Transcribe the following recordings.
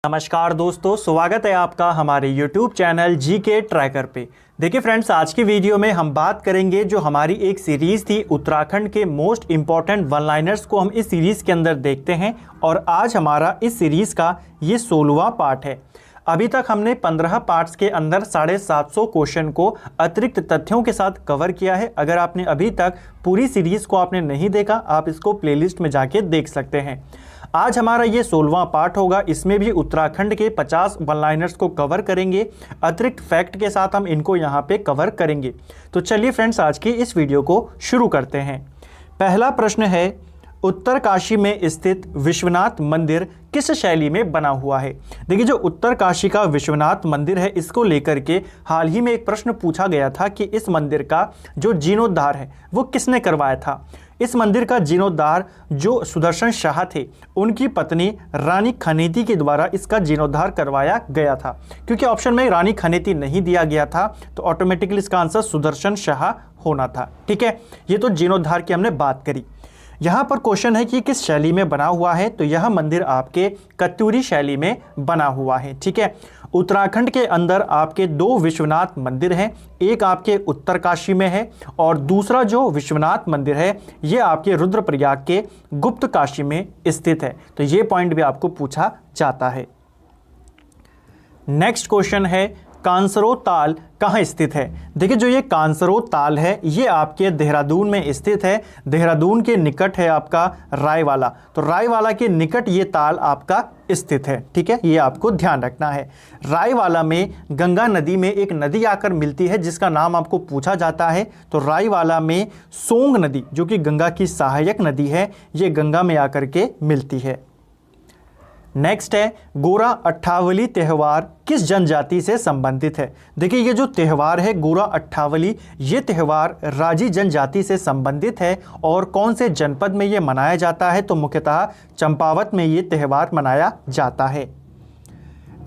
नमस्कार दोस्तों, स्वागत है आपका हमारे YouTube चैनल जीके ट्रैकर पे। देखिए फ्रेंड्स, आज की वीडियो में हम बात करेंगे जो हमारी एक सीरीज़ थी उत्तराखंड के मोस्ट इम्पॉर्टेंट वन लाइनर्स को हम इस सीरीज़ के अंदर देखते हैं और आज हमारा इस सीरीज़ का ये 16वां पार्ट है। अभी तक हमने 15 पार्ट्स के अंदर 750 क्वेश्चन को अतिरिक्त तथ्यों के साथ कवर किया है। अगर आपने अभी तक पूरी सीरीज़ को आपने नहीं देखा, आप इसको प्लेलिस्ट में जाके देख सकते हैं। आज हमारा ये 16वां पार्ट होगा। इसमें भी उत्तराखंड के 50 वन लाइनर्स को कवर करेंगे। अतिरिक्त फैक्ट के साथ हम इनको यहाँ पे कवर करेंगे। तो चलिए फ्रेंड्स, आज की इस वीडियो को शुरू करते हैं। पहला प्रश्न है, उत्तरकाशी में स्थित विश्वनाथ मंदिर किस शैली में बना हुआ है? देखिए, जो उत्तरकाशी का विश्वनाथ मंदिर है, इसको लेकर के हाल ही में एक प्रश्न पूछा गया था कि इस मंदिर का जो जीर्णोद्धार है वो किसने करवाया था। इस मंदिर का जीर्णोद्धार जो सुदर्शन शाह थे, उनकी पत्नी रानी खनेती के द्वारा इसका जीर्णोद्धार करवाया गया था। क्योंकि ऑप्शन में रानी खनेती नहीं दिया गया था, तो ऑटोमेटिकली इसका आंसर सुदर्शन शाह होना था। ठीक है, ये तो जीर्णोद्धार की हमने बात करी। यहाँ पर क्वेश्चन है कि किस शैली में बना हुआ है, तो यह मंदिर आपके कत्यूरी शैली में बना हुआ है। ठीक है, उत्तराखंड के अंदर आपके दो विश्वनाथ मंदिर हैं, एक आपके उत्तरकाशी में है और दूसरा जो विश्वनाथ मंदिर है ये आपके रुद्रप्रयाग के गुप्त काशी में स्थित है। तो ये पॉइंट भी आपको पूछा जाता है। नेक्स्ट क्वेश्चन है, कांसरो ताल कहाँ स्थित है? देखिए, जो ये कांसरो ताल है ये आपके देहरादून में स्थित है। देहरादून के निकट है आपका रायवाला, तो रायवाला के निकट ये ताल आपका स्थित है। ठीक है, ये आपको ध्यान रखना है। रायवाला में गंगा नदी में एक नदी आकर मिलती है जिसका नाम आपको पूछा जाता है। तो रायवाला में सोंग नदी, जो कि गंगा की सहायक नदी है, ये गंगा में आकर के मिलती है। नेक्स्ट है, गोरा अट्ठावली त्यौहार किस जनजाति से संबंधित है? देखिए, ये जो त्यौहार है गोरा अट्ठावली, ये त्यौहार राजी जनजाति से संबंधित है और कौन से जनपद में ये मनाया जाता है? तो मुख्यतः चंपावत में ये त्यौहार मनाया जाता है।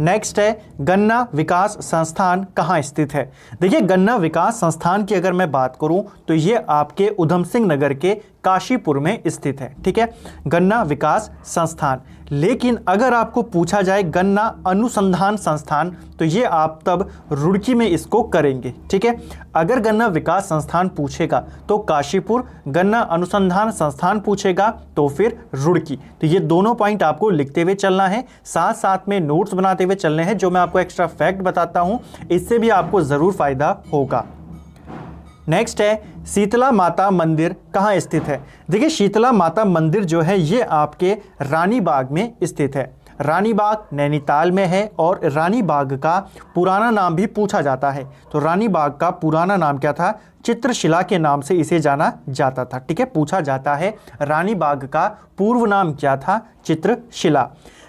नेक्स्ट है, गन्ना विकास संस्थान कहाँ स्थित है? देखिए, गन्ना विकास संस्थान की अगर मैं बात करूं तो ये आपके उधम सिंह नगर के काशीपुर में स्थित है। ठीक है, गन्ना विकास संस्थान। लेकिन अगर आपको पूछा जाए गन्ना अनुसंधान संस्थान, तो ये आप तब रुड़की में इसको करेंगे। ठीक है, अगर गन्ना विकास संस्थान पूछेगा तो काशीपुर, गन्ना अनुसंधान संस्थान पूछेगा तो फिर रुड़की। तो ये दोनों पॉइंट आपको लिखते हुए चलना है, साथ साथ में नोट्स बनाते हुए चलने हैं। जो मैं आपको एक्स्ट्रा फैक्ट बताता हूं, इससे भी आपको ज़रूर फायदा होगा। नेक्स्ट है, शीतला माता मंदिर कहाँ स्थित है? देखिए, शीतला माता मंदिर जो है ये आपके रानी बाग में स्थित है। रानी बाग नैनीताल में है और रानी बाग का पुराना नाम भी पूछा जाता है। तो रानी बाग का पुराना नाम क्या था? चित्रशिला के नाम से इसे जाना जाता था। ठीक है, पूछा जाता है रानी बाग का पूर्व नाम क्या था? चित्रशिला।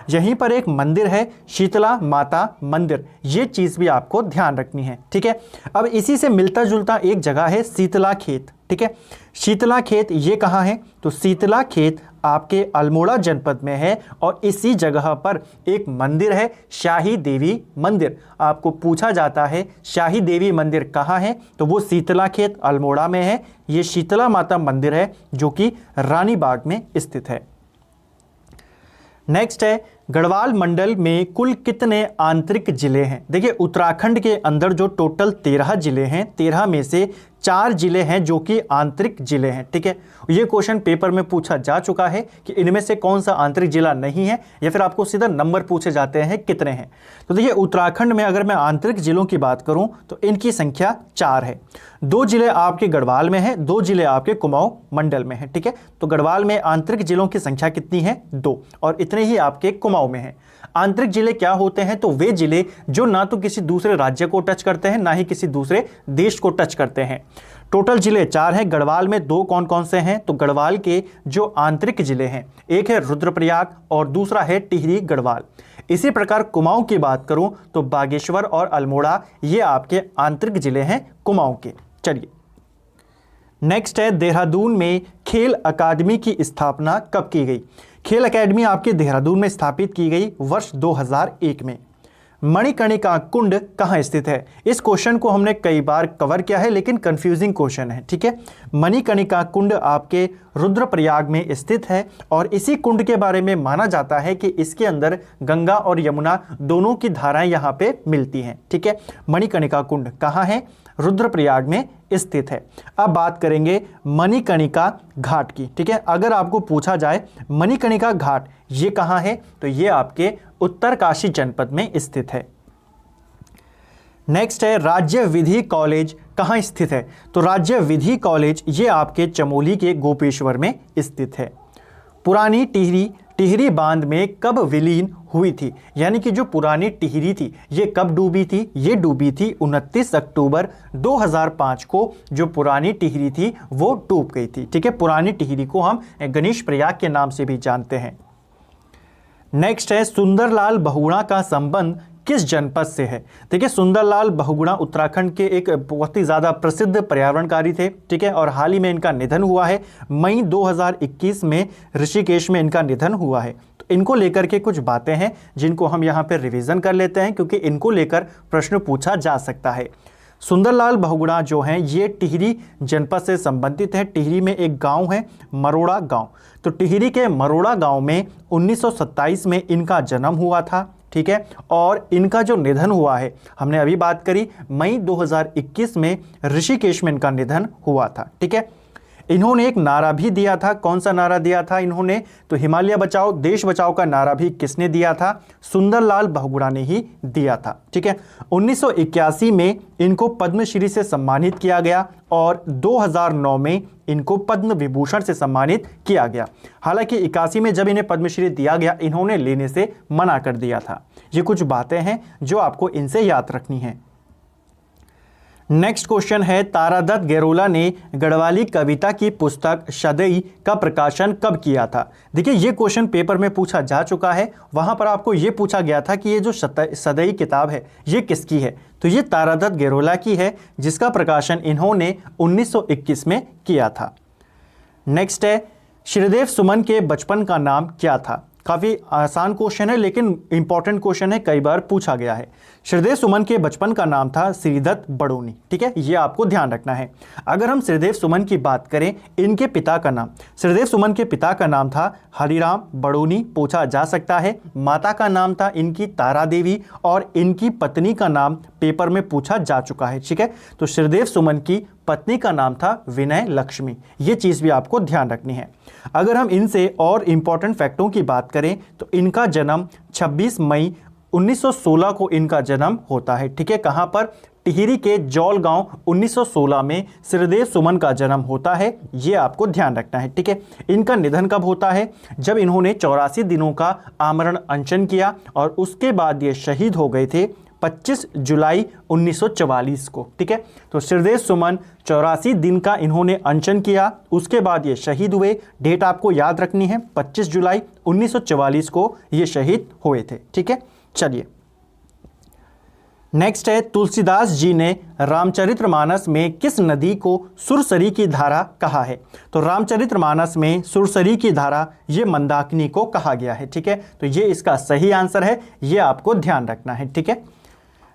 यहीं पर एक मंदिर है शीतला माता मंदिर, ये चीज़ भी आपको ध्यान रखनी है। ठीक है, अब इसी से मिलता जुलता एक जगह है शीतला खेत। ठीक है, शीतला खेत ये कहाँ है? तो शीतला खेत आपके अल्मोड़ा जनपद में है और इसी जगह पर एक मंदिर है शाही देवी मंदिर। आपको पूछा जाता है शाही देवी मंदिर कहाँ है? तो वो शीतला खेत अल्मोड़ा में है। ये शीतला माता मंदिर है जो कि रानी बाग में स्थित है। नेक्स्ट है, गढ़वाल मंडल में कुल कितने आंतरिक जिले हैं? देखिए, उत्तराखंड के अंदर जो टोटल 13 जिले हैं, 13 में से 4 जिले हैं जो कि आंतरिक जिले हैं। ठीक है, ये क्वेश्चन पेपर में पूछा जा चुका है कि इनमें से कौन सा आंतरिक जिला नहीं है, या फिर आपको सीधा नंबर पूछे जाते हैं कितने हैं। तो देखिए, उत्तराखंड में अगर मैं आंतरिक जिलों की बात करूं तो इनकी संख्या 4 है। 2 जिले आपके गढ़वाल में है, 2 जिले आपके कुमाऊं मंडल में है। ठीक है, तो गढ़वाल में आंतरिक जिलों की संख्या कितनी है? 2, और इतने ही आपके कुमाऊं में है। आंतरिक जिले क्या होते हैं? तो वे जिले जो ना तो किसी दूसरे राज्य को टच करते हैं, ना ही किसी दूसरे देश को टच करते हैं। टोटल जिले 4 हैं। गढ़वाल में 2 कौन कौन से हैं? तो गढ़वाल के जो आंतरिक जिले हैं, एक है रुद्रप्रयाग और दूसरा है टिहरी गढ़वाल। इसी प्रकार कुमाऊं की बात करूं तो बागेश्वर और अल्मोड़ा, ये आपके आंतरिक जिले हैं कुमाऊं के। चलिए, नेक्स्ट है, देहरादून में खेल अकादमी की स्थापना कब की गई? खेल अकादमी आपके देहरादून में स्थापित की गई वर्ष 2001 में। मणिकर्णिका कुंड कहाँ स्थित है? इस क्वेश्चन को हमने कई बार कवर किया है लेकिन कंफ्यूजिंग क्वेश्चन है। ठीक है, मणिकर्णिका कुंड आपके रुद्रप्रयाग में स्थित है और इसी कुंड के बारे में माना जाता है कि इसके अंदर गंगा और यमुना दोनों की धाराएं यहाँ पे मिलती हैं। ठीक है, मणिकर्णिका कुंड कहाँ है? रुद्रप्रयाग में स्थित है। अब बात करेंगे मणिकर्णिका घाट की। ठीक है, अगर आपको पूछा जाए मणिकर्णिका घाट ये कहाँ है, तो ये आपके उत्तरकाशी जनपद में स्थित है। नेक्स्ट है राज्य विधि कॉलेज कहाँ स्थित है? तो राज्य विधि कॉलेज ये आपके चमोली के गोपेश्वर में स्थित है। पुरानी टिहरी बांध में कब विलीन हुई थी? यानी कि जो पुरानी टिहरी थी ये कब डूबी थी? ये डूबी थी 29 अक्टूबर 2005 को जो पुरानी टिहरी थी वो डूब गई थी। ठीक है, पुरानी टिहरी को हम गणेश प्रयाग के नाम से भी जानते हैं। नेक्स्ट है सुंदरलाल बहुगुणा का संबंध किस जनपद से है? देखिए, सुंदरलाल बहुगुणा उत्तराखंड के एक बहुत ही ज़्यादा प्रसिद्ध पर्यावरणकारी थे। ठीक है, और हाल ही में इनका निधन हुआ है। मई 2021 में ऋषिकेश में इनका निधन हुआ है। तो इनको लेकर के कुछ बातें हैं जिनको हम यहाँ पर रिवीजन कर लेते हैं, क्योंकि इनको लेकर प्रश्न पूछा जा सकता है। सुंदरलाल बहुगुणा जो हैं ये टिहरी जनपद से संबंधित है। टिहरी में एक गांव है मरोड़ा गांव। तो टिहरी के मरोड़ा गांव में 1927 में इनका जन्म हुआ था। ठीक है, और इनका जो निधन हुआ है हमने अभी बात करी मई 2021 में ऋषिकेश में इनका निधन हुआ था। ठीक है, इन्होंने एक नारा भी दिया था। कौन सा नारा दिया था इन्होंने? तो हिमालय बचाओ देश बचाओ का नारा भी किसने दिया था? सुंदरलाल बहुगुणा ने ही दिया था। ठीक है, 1981 में इनको पद्मश्री से सम्मानित किया गया और 2009 में इनको पद्म विभूषण से सम्मानित किया गया। हालांकि 81 में जब इन्हें पद्मश्री दिया गया इन्होंने लेने से मना कर दिया था। ये कुछ बातें हैं जो आपको इनसे याद रखनी है। नेक्स्ट क्वेश्चन है तारादत्त गेरोला ने गढ़वाली कविता की पुस्तक सदई का प्रकाशन कब किया था? देखिए, ये क्वेश्चन पेपर में पूछा जा चुका है। वहां पर आपको ये पूछा गया था कि ये जो सदई किताब है ये किसकी है? तो ये तारादत्त गेरोला की है, जिसका प्रकाशन इन्होंने 1921 में किया था। नेक्स्ट है श्रीदेव सुमन के बचपन का नाम क्या था? काफ़ी आसान क्वेश्चन है लेकिन इंपॉर्टेंट क्वेश्चन है, कई बार पूछा गया है। श्रीदेव सुमन के बचपन का नाम था श्रीदत्त बड़ोनी। ठीक है, ये आपको ध्यान रखना है। अगर हम श्रीदेव सुमन की बात करें, इनके पिता का नाम, श्रीदेव सुमन के पिता का नाम था हरिराम बड़ोनी, पूछा जा सकता है। माता का नाम था इनकी तारा देवी और इनकी पत्नी का नाम पेपर में पूछा जा चुका है। ठीक है, तो श्रीदेव सुमन की पत्नी का नाम था विनय लक्ष्मी। ये चीज़ भी आपको ध्यान रखनी है। अगर हम इनसे और इम्पॉर्टेंट फैक्टों की बात करें तो इनका जन्म 26 मई 1916 को इनका जन्म होता है। ठीक है, कहाँ पर? टिहरी के जौल गांव 1916 में श्रीदेव सुमन का जन्म होता है। ये आपको ध्यान रखना है। ठीक है, इनका निधन कब होता है? जब इन्होंने 84 दिनों का आमरण अनशन किया और उसके बाद ये शहीद हो गए थे 25 जुलाई 1944 को। ठीक है, तो श्रीदेव सुमन 84 दिन का इन्होंने अनशन किया, उसके बाद ये शहीद हुए। डेट आपको याद रखनी है, 25 जुलाई 1944 को ये शहीद हुए थे। ठीक है, चलिए नेक्स्ट है तुलसीदास जी ने रामचरितमानस में किस नदी को सुरसरी की धारा कहा है? तो रामचरितमानस में सुरसरी की धारा ये मंदाकिनी को कहा गया है। ठीक है, तो ये इसका सही आंसर है, ये आपको ध्यान रखना है। ठीक है,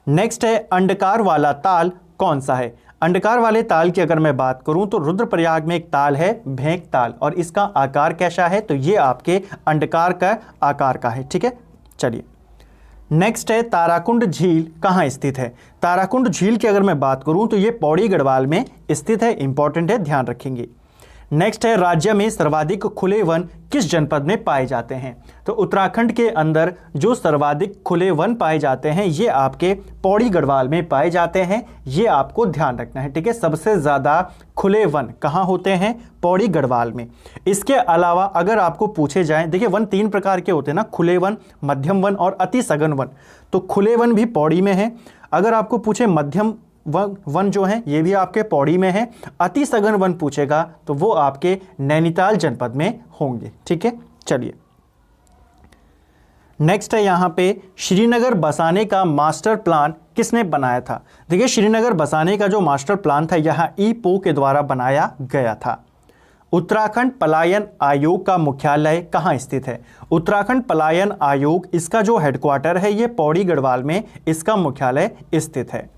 नेक्स्ट है अंडकार वाला ताल कौन सा है? अंडकार वाले ताल की अगर मैं बात करूं तो रुद्रप्रयाग में एक ताल है भेंक ताल और इसका आकार कैसा है? तो ये आपके अंडकार का आकार का है। ठीक है, चलिए नेक्स्ट है ताराकुंड झील कहाँ स्थित है? ताराकुंड झील की अगर मैं बात करूं तो ये पौड़ी गढ़वाल में स्थित है। इंपॉर्टेंट है, ध्यान रखेंगे। नेक्स्ट है राज्य में सर्वाधिक खुले वन किस जनपद में पाए जाते हैं? तो उत्तराखंड के अंदर जो सर्वाधिक खुले वन पाए जाते हैं ये आपके पौड़ी गढ़वाल में पाए जाते हैं। ये आपको ध्यान रखना है। ठीक है, सबसे ज़्यादा खुले वन कहाँ होते हैं? पौड़ी गढ़वाल में। इसके अलावा अगर आपको पूछे जाएं, देखिए वन 3 प्रकार के होते हैं ना, खुले वन, मध्यम वन और अति सघन वन। तो खुले वन भी पौड़ी में है। अगर आपको पूछे मध्यम वन जो है ये भी आपके पौड़ी में है। अति सघन वन पूछेगा तो वो आपके नैनीताल जनपद में होंगे। ठीक है, चलिए नेक्स्ट है यहाँ पे श्रीनगर बसाने का मास्टर प्लान किसने बनाया था? देखिए श्रीनगर बसाने का जो मास्टर प्लान था यहाँ ईपो के द्वारा बनाया गया था। उत्तराखंड पलायन आयोग का मुख्यालय कहाँ स्थित है? उत्तराखंड पलायन आयोग इसका जो हेडक्वार्टर है ये पौड़ी गढ़वाल में इसका मुख्यालय स्थित है।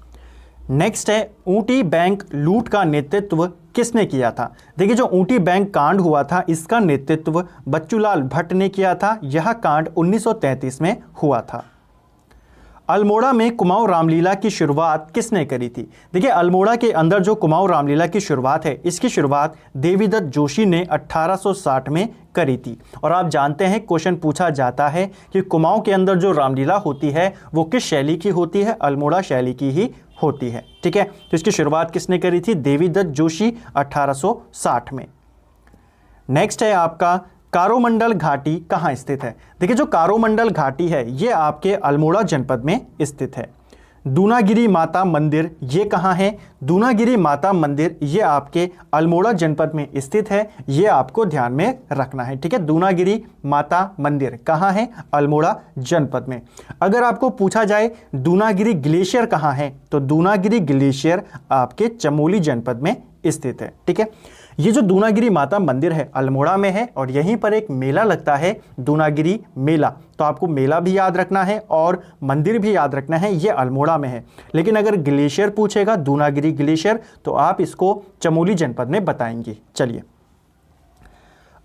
नेक्स्ट है ऊटी बैंक लूट का नेतृत्व किसने किया था। देखिए जो ऊटी बैंक कांड हुआ था इसका नेतृत्व बच्चूलाल भट्ट ने किया था। यह कांड 1933 में हुआ था। अल्मोड़ा में कुमाऊं रामलीला की शुरुआत किसने करी थी। देखिए अल्मोड़ा के अंदर जो कुमाऊं रामलीला की शुरुआत है इसकी शुरुआत देवीदत्त जोशी ने 1860 में करी थी। और आप जानते हैं क्वेश्चन पूछा जाता है कि कुमाऊं के अंदर जो रामलीला होती है वो किस शैली की होती है, अल्मोड़ा शैली की ही होती है। ठीक है, तो इसकी शुरुआत किसने करी थी, देवीदत्त जोशी 1860 में। नेक्स्ट है आपका कारोमंडल घाटी कहाँ स्थित है। देखिए जो कारोमंडल घाटी है ये आपके अल्मोड़ा जनपद में स्थित है। दूनागिरी माता मंदिर ये कहाँ है, दूनागिरी माता मंदिर ये आपके अल्मोड़ा जनपद में स्थित है। ये आपको ध्यान में रखना है। ठीक है, दूनागिरी माता मंदिर कहाँ है, अल्मोड़ा जनपद में। अगर आपको पूछा जाए दूनागिरी ग्लेशियर कहाँ है तो दूनागिरी ग्लेशियर आपके चमोली जनपद में स्थित है। ठीक है, ये जो दूनागिरी माता मंदिर है अल्मोड़ा में है और यहीं पर एक मेला लगता है दूनागिरी मेला। तो आपको मेला भी याद रखना है और मंदिर भी याद रखना है, ये अल्मोड़ा में है। लेकिन अगर ग्लेशियर पूछेगा दूनागिरी ग्लेशियर तो आप इसको चमोली जनपद में बताएंगे। चलिए,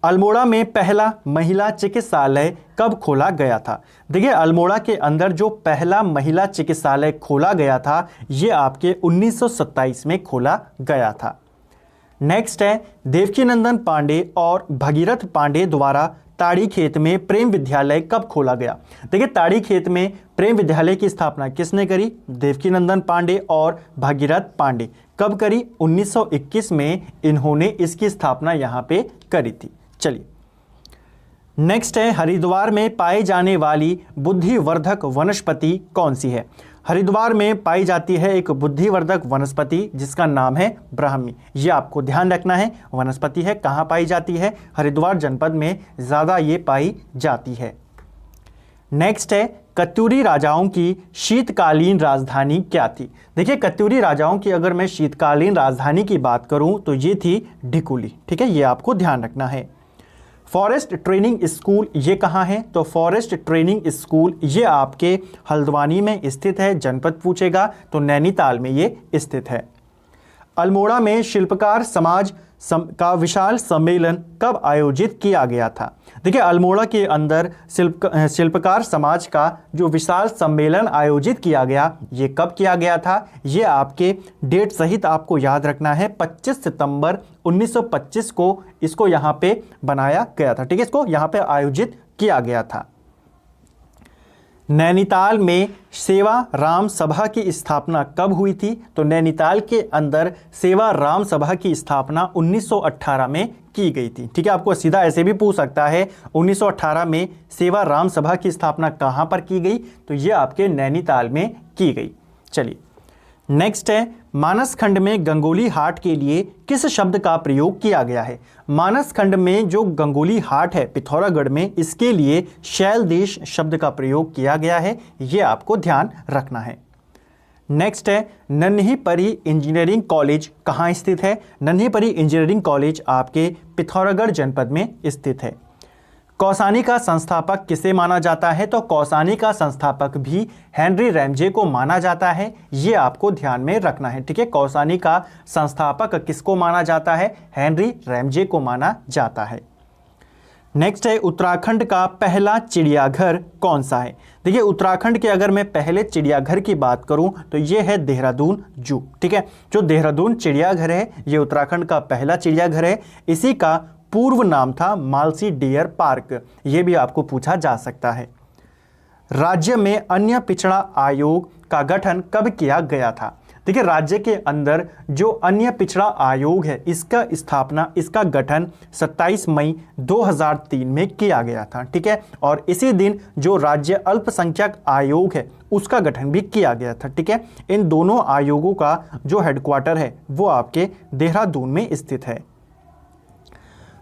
अल्मोड़ा में पहला महिला चिकित्सालय कब खोला गया था। देखिए अल्मोड़ा के अंदर जो पहला महिला चिकित्सालय खोला गया था ये आपके 1927 में खोला गया था। नेक्स्ट है देवकीनंदन पांडे और भगीरथ पांडे द्वारा ताड़ी खेत में प्रेम विद्यालय कब खोला गया। देखिए ताड़ी खेत में प्रेम विद्यालय की स्थापना किसने करी, देवकीनंदन पांडे और भगीरथ पांडे। कब करी, 1921 में इन्होंने इसकी स्थापना यहाँ पे करी थी। चलिए, नेक्स्ट है हरिद्वार में पाई जाने वाली बुद्धिवर्धक वनस्पति कौन सी है। हरिद्वार में पाई जाती है एक बुद्धिवर्धक वनस्पति जिसका नाम है ब्राह्मी। ये आपको ध्यान रखना है, वनस्पति है, कहाँ पाई जाती है, हरिद्वार जनपद में ज़्यादा ये पाई जाती है। नेक्स्ट है कत्यूरी राजाओं की शीतकालीन राजधानी क्या थी। देखिए कत्यूरी राजाओं की अगर मैं शीतकालीन राजधानी की बात करूं तो ये थी ढिकुली। ठीक है, ये आपको ध्यान रखना है। फॉरेस्ट ट्रेनिंग स्कूल ये कहाँ है तो फॉरेस्ट ट्रेनिंग स्कूल ये आपके हल्द्वानी में स्थित है। जनपद पूछेगा तो नैनीताल में ये स्थित है। अल्मोड़ा में शिल्पकार समाज का विशाल सम्मेलन कब आयोजित किया गया था। देखिए अल्मोड़ा के अंदर शिल्पकार समाज का जो विशाल सम्मेलन आयोजित किया गया ये कब किया गया था, ये आपके डेट सहित आपको याद रखना है। 25 सितंबर 1925 को इसको यहाँ पे बनाया गया था। ठीक है, इसको यहाँ पे आयोजित किया गया था। नैनीताल में सेवा राम सभा की स्थापना कब हुई थी तो नैनीताल के अंदर सेवा राम सभा की स्थापना 1918 में की गई थी। ठीक है, आपको सीधा ऐसे भी पूछ सकता है 1918 में सेवा राम सभा की स्थापना कहाँ पर की गई तो ये आपके नैनीताल में की गई। चलिए, नेक्स्ट है मानस खंड में गंगोली हाट के लिए किस शब्द का प्रयोग किया गया है। मानस खंड में जो गंगोली हाट है पिथौरागढ़ में, इसके लिए शैल देश शब्द का प्रयोग किया गया है, ये आपको ध्यान रखना है। नेक्स्ट है नन्ही परी इंजीनियरिंग कॉलेज कहाँ स्थित है। नन्ही परी इंजीनियरिंग कॉलेज आपके पिथौरागढ़ जनपद में स्थित है। कौसानी का संस्थापक किसे माना जाता है तो कौसानी का संस्थापक भी हेनरी रैमजे को माना जाता है, ये आपको ध्यान में रखना है। ठीक है, कौसानी का संस्थापक किसको माना जाता है, हेनरी रैमजे को माना जाता है। नेक्स्ट है उत्तराखंड का पहला चिड़ियाघर कौन सा है। देखिए उत्तराखंड के अगर मैं पहले चिड़ियाघर की बात करूं तो ये है देहरादून जू। ठीक है, जो देहरादून चिड़ियाघर है ये उत्तराखंड का पहला चिड़ियाघर है। इसी का पूर्व नाम था मालसी डियर पार्क, ये भी आपको पूछा जा सकता है। राज्य में अन्य पिछड़ा आयोग का गठन कब किया गया था। देखिए राज्य के अंदर जो अन्य पिछड़ा आयोग है इसका गठन 27 मई 2003 में किया गया था। ठीक है, और इसी दिन जो राज्य अल्पसंख्यक आयोग है उसका गठन भी किया गया था। ठीक है, इन दोनों आयोगों का जो हेडक्वार्टर है वो आपके देहरादून में स्थित है।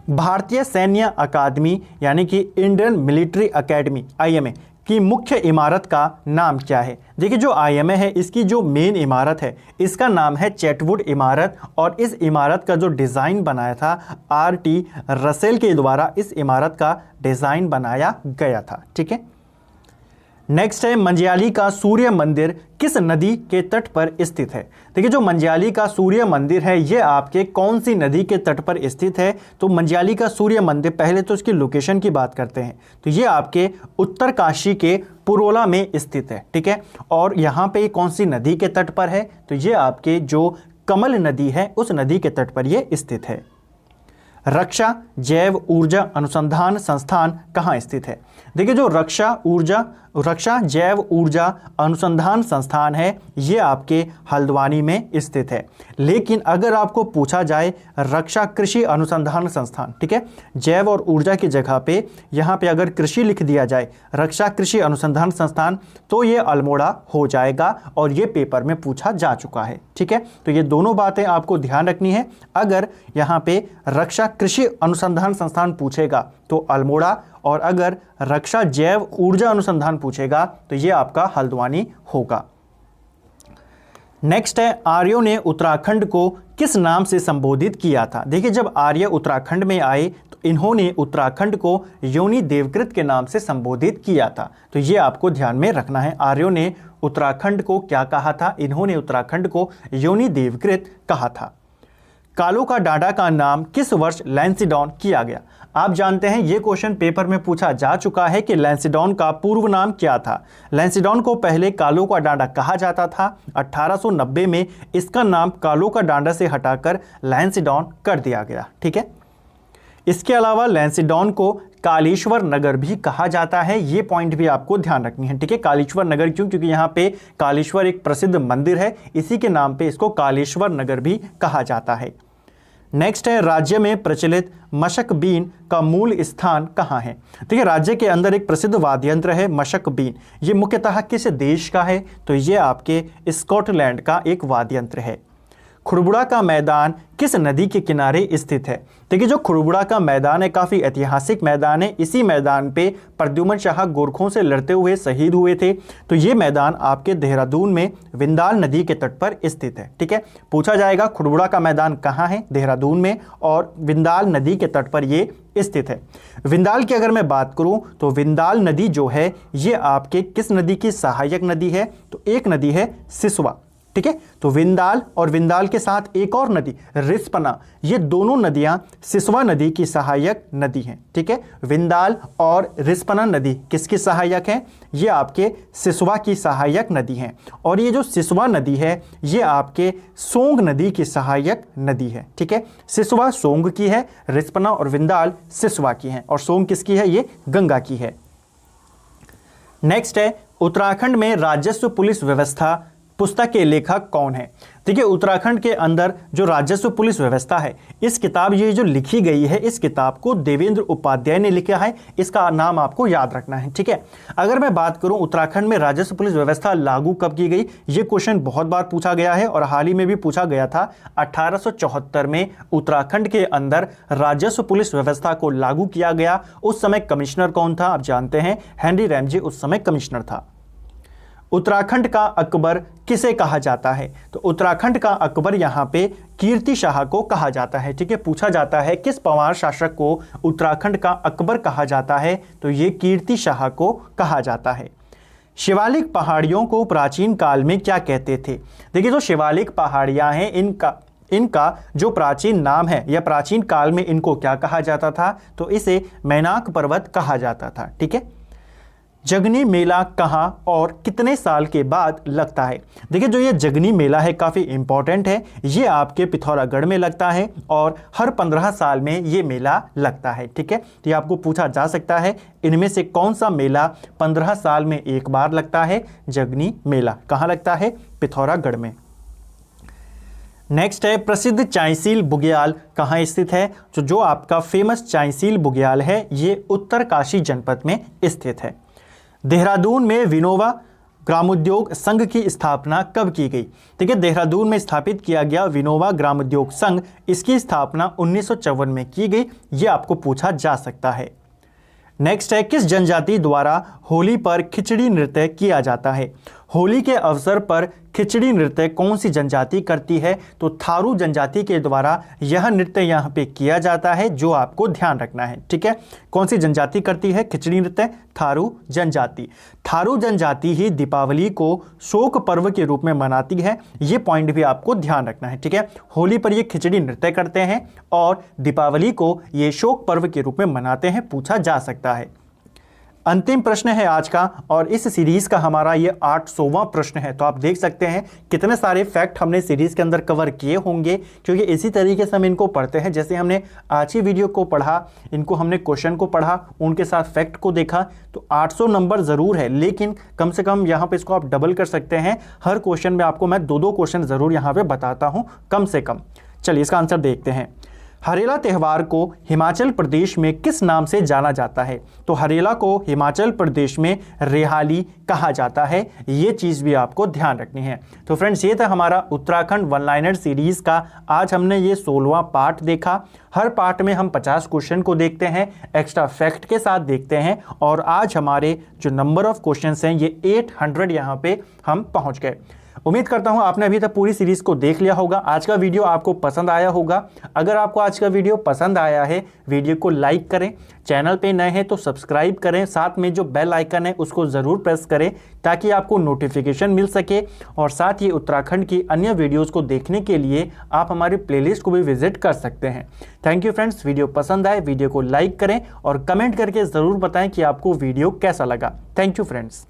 भारतीय सैन्य अकादमी यानी कि इंडियन मिलिट्री एकेडमी IMA की मुख्य इमारत का नाम क्या है। देखिए जो IMA है इसकी जो मेन इमारत है इसका नाम है चैटवुड इमारत, और इस इमारत का जो डिज़ाइन बनाया था RT रसेल के द्वारा इस इमारत का डिज़ाइन बनाया गया था। ठीक है, नेक्स्ट है मंजियाली का सूर्य मंदिर किस नदी के तट पर स्थित है। देखिए जो मंजियाली का सूर्य मंदिर है ये आपके कौन सी नदी के तट पर स्थित है। तो मंजियाली का सूर्य मंदिर, पहले तो इसकी लोकेशन की बात करते हैं, तो ये आपके उत्तरकाशी के पुरोला में स्थित है, ठीक है। और यहाँ पे कौन सी नदी के तट पर है, तो ये आपके जो कमल नदी है उस नदी के तट पर ये स्थित है। रक्षा जैव ऊर्जा अनुसंधान संस्थान कहाँ स्थित है। देखिए जो रक्षा जैव ऊर्जा अनुसंधान संस्थान है ये आपके हल्द्वानी में स्थित है। लेकिन अगर आपको पूछा जाए रक्षा कृषि अनुसंधान संस्थान, ठीक है, जैव और ऊर्जा की जगह पे यहाँ पे अगर कृषि लिख दिया जाए रक्षा कृषि अनुसंधान संस्थान, तो ये अल्मोड़ा हो जाएगा और ये पेपर में पूछा जा चुका है, ठीक है। तो ये दोनों बातें आपको ध्यान रखनी है। अगर यहाँ पे रक्षा कृषि अनुसंधान संस्थान पूछेगा तो अल्मोड़ा, और अगर रक्षा जैव ऊर्जा अनुसंधान पूछेगा तो ये आपका हल्द्वानी होगा। नेक्स्ट है आर्यों ने उत्तराखंड को किस नाम से संबोधित किया था। देखिए जब आर्य उत्तराखंड में आए तो इन्होंने उत्तराखंड को योनि देवकृत के नाम से संबोधित किया था, तो ये आपको ध्यान में रखना है। आर्यों ने उत्तराखंड को क्या कहा था, इन्होंने उत्तराखंड को योनि देवकृत कहा था। कालो का डांडा का नाम किस वर्ष लैंसिडॉन किया गया। आप जानते हैं ये क्वेश्चन पेपर में पूछा जा चुका है कि लैंसिडॉन का पूर्व नाम क्या था। लैंसिडॉन को पहले कालो का डांडा कहा जाता था। 1890 में इसका नाम कालो का डांडा से हटाकर लैंसिडॉन कर दिया गया, ठीक है। इसके अलावा लैंसिडॉन को कालेश्वर नगर भी कहा जाता है, ये पॉइंट भी आपको ध्यान रखनी है, ठीक है। कालेश्वर नगर क्यों, क्योंकि यहाँ पे कालेश्वर एक प्रसिद्ध मंदिर है, इसी के नाम पे इसको कालेश्वर नगर भी कहा जाता है। नेक्स्ट है राज्य में प्रचलित मशक बीन का मूल स्थान कहाँ है। देखिए राज्य के अंदर एक प्रसिद्ध वाद्य यंत्र है मशक बीन, ये मुख्यतः किस देश का है, तो ये आपके स्कॉटलैंड का एक वाद्य यंत्र है। खुड़बुड़ा का मैदान किस नदी के किनारे स्थित है। देखिए जो खुड़बुड़ा का मैदान है काफ़ी ऐतिहासिक मैदान है, इसी मैदान पे प्रद्युमन शाह गोरखों से लड़ते हुए शहीद हुए थे। तो ये मैदान आपके देहरादून में विंदाल नदी के तट पर स्थित है, ठीक है। पूछा जाएगा खुड़बुड़ा का मैदान कहाँ है, देहरादून में, और विंदाल नदी के तट पर ये स्थित है। विंदाल की अगर मैं बात करूं तो विंदाल नदी जो है ये आपके किस नदी की सहायक नदी है, तो एक नदी है सिसवा, ठीक है। तो विंदाल और विंदाल के साथ एक और नदी रिस्पना, ये दोनों नदियां सिसवा नदी की सहायक नदी हैं, ठीक है। विंदाल और रिस्पना नदी किसकी सहायक है, ये आपके सिसवा की सहायक नदी हैं। और ये जो सिसवा नदी है ये आपके सोंग नदी की सहायक नदी है, ठीक है। सिसवा सोंग की है, रिस्पना और विंदाल सिसवा की है, और सोंग किसकी है, ये गंगा की है। नेक्स्ट है उत्तराखंड में राजस्व पुलिस व्यवस्था पुस्तक के लेखक कौन है। देखिए उत्तराखंड के अंदर जो राजस्व पुलिस व्यवस्था है, इस किताब ये जो लिखी गई है इस किताब को देवेंद्र उपाध्याय ने लिखा है, इसका नाम आपको याद रखना है, ठीक है। अगर मैं बात करूं उत्तराखंड में राजस्व पुलिस व्यवस्था लागू कब की गई, ये क्वेश्चन बहुत बार पूछा गया है और हाल ही में भी पूछा गया था। 1874 में उत्तराखंड के अंदर राजस्व पुलिस व्यवस्था को लागू किया गया। उस समय कमिश्नर कौन था, आप जानते हैं हेनरी रैमजे उस समय कमिश्नर था। उत्तराखंड का अकबर किसे कहा जाता है, तो उत्तराखंड का अकबर यहाँ पे कीर्ति शाह को कहा जाता है, ठीक है। पूछा जाता है किस पंवार शासक को उत्तराखंड का अकबर कहा जाता है, तो ये कीर्ति शाह को कहा जाता है। शिवालिक पहाड़ियों को प्राचीन काल में क्या कहते थे। देखिए जो शिवालिक पहाड़ियाँ हैं इनका जो प्राचीन नाम है या प्राचीन काल में इनको क्या कहा जाता था, तो इसे मैनाक पर्वत कहा जाता था, ठीक है। जगनी मेला कहाँ और कितने साल के बाद लगता है। देखिए जो ये जगनी मेला है काफ़ी इंपॉर्टेंट है, ये आपके पिथौरागढ़ में लगता है और हर 15 साल में ये मेला लगता है, ठीक है। तो ये आपको पूछा जा सकता है इनमें से कौन सा मेला 15 साल में एक बार लगता है। जगनी मेला कहाँ लगता है, पिथौरागढ़ में। नेक्स्ट है प्रसिद्ध चाईसील बुग्याल कहाँ स्थित है। जो आपका फेमस चाईसील बुग्याल है ये उत्तरकाशी जनपद में स्थित है। देहरादून में विनोबा ग्रामोद्योग संघ की स्थापना कब की गई। देखिए देहरादून में स्थापित किया गया विनोबा ग्रामोद्योग संघ, इसकी स्थापना 1954 में की गई, ये आपको पूछा जा सकता है। नेक्स्ट है किस जनजाति द्वारा होली पर खिचड़ी नृत्य किया जाता है। होली के अवसर पर खिचड़ी नृत्य कौन सी जनजाति करती है? तो थारू जनजाति के द्वारा यह नृत्य यहाँ पे किया जाता है, जो आपको ध्यान रखना है। ठीक है, कौन सी जनजाति करती है खिचड़ी नृत्य? थारू जनजाति। थारू जनजाति ही दीपावली को शोक पर्व के रूप में मनाती है, ये पॉइंट भी आपको ध्यान रखना है। ठीक है, होली पर ये खिचड़ी नृत्य करते हैं और दीपावली को ये शोक पर्व के रूप में मनाते हैं, पूछा जा सकता है। अंतिम प्रश्न है आज का और इस सीरीज का हमारा ये 800वां प्रश्न है। तो आप देख सकते हैं कितने सारे फैक्ट हमने सीरीज के अंदर कवर किए होंगे, क्योंकि इसी तरीके से हम इनको पढ़ते हैं। जैसे हमने आज की वीडियो को पढ़ा, इनको हमने क्वेश्चन को पढ़ा, उनके साथ फैक्ट को देखा, तो 800 नंबर ज़रूर है, लेकिन कम से कम यहाँ पर इसको आप डबल कर सकते हैं। हर क्वेश्चन में आपको मैं 2-2 क्वेश्चन ज़रूर यहाँ पर बताता हूँ कम से कम। चलिए इसका आंसर देखते हैं। हरेला त्यौहार को हिमाचल प्रदेश में किस नाम से जाना जाता है? तो हरेला को हिमाचल प्रदेश में रेहाली कहा जाता है, ये चीज़ भी आपको ध्यान रखनी है। तो फ्रेंड्स, ये था हमारा उत्तराखंड वन लाइनर सीरीज़ का। आज हमने ये 16वां पार्ट देखा। हर पार्ट में हम 50 क्वेश्चन को देखते हैं, एक्स्ट्रा फैक्ट के साथ देखते हैं, और आज हमारे जो नंबर ऑफ क्वेश्चन हैं ये 800 यहाँ पे हम पहुँच गए। उम्मीद करता हूं आपने अभी तक पूरी सीरीज को देख लिया होगा। आज का वीडियो आपको पसंद आया होगा। अगर आपको आज का वीडियो पसंद आया है, वीडियो को लाइक करें, चैनल पे नए हैं तो सब्सक्राइब करें, साथ में जो बेल आइकन है उसको ज़रूर प्रेस करें ताकि आपको नोटिफिकेशन मिल सके। और साथ ही उत्तराखंड की अन्य वीडियोज़ को देखने के लिए आप हमारी प्लेलिस्ट को भी विजिट कर सकते हैं। Thank you friends. वीडियो पसंद आए वीडियो को लाइक करें और कमेंट करके ज़रूर बताएं कि आपको वीडियो कैसा लगा। Thank you friends.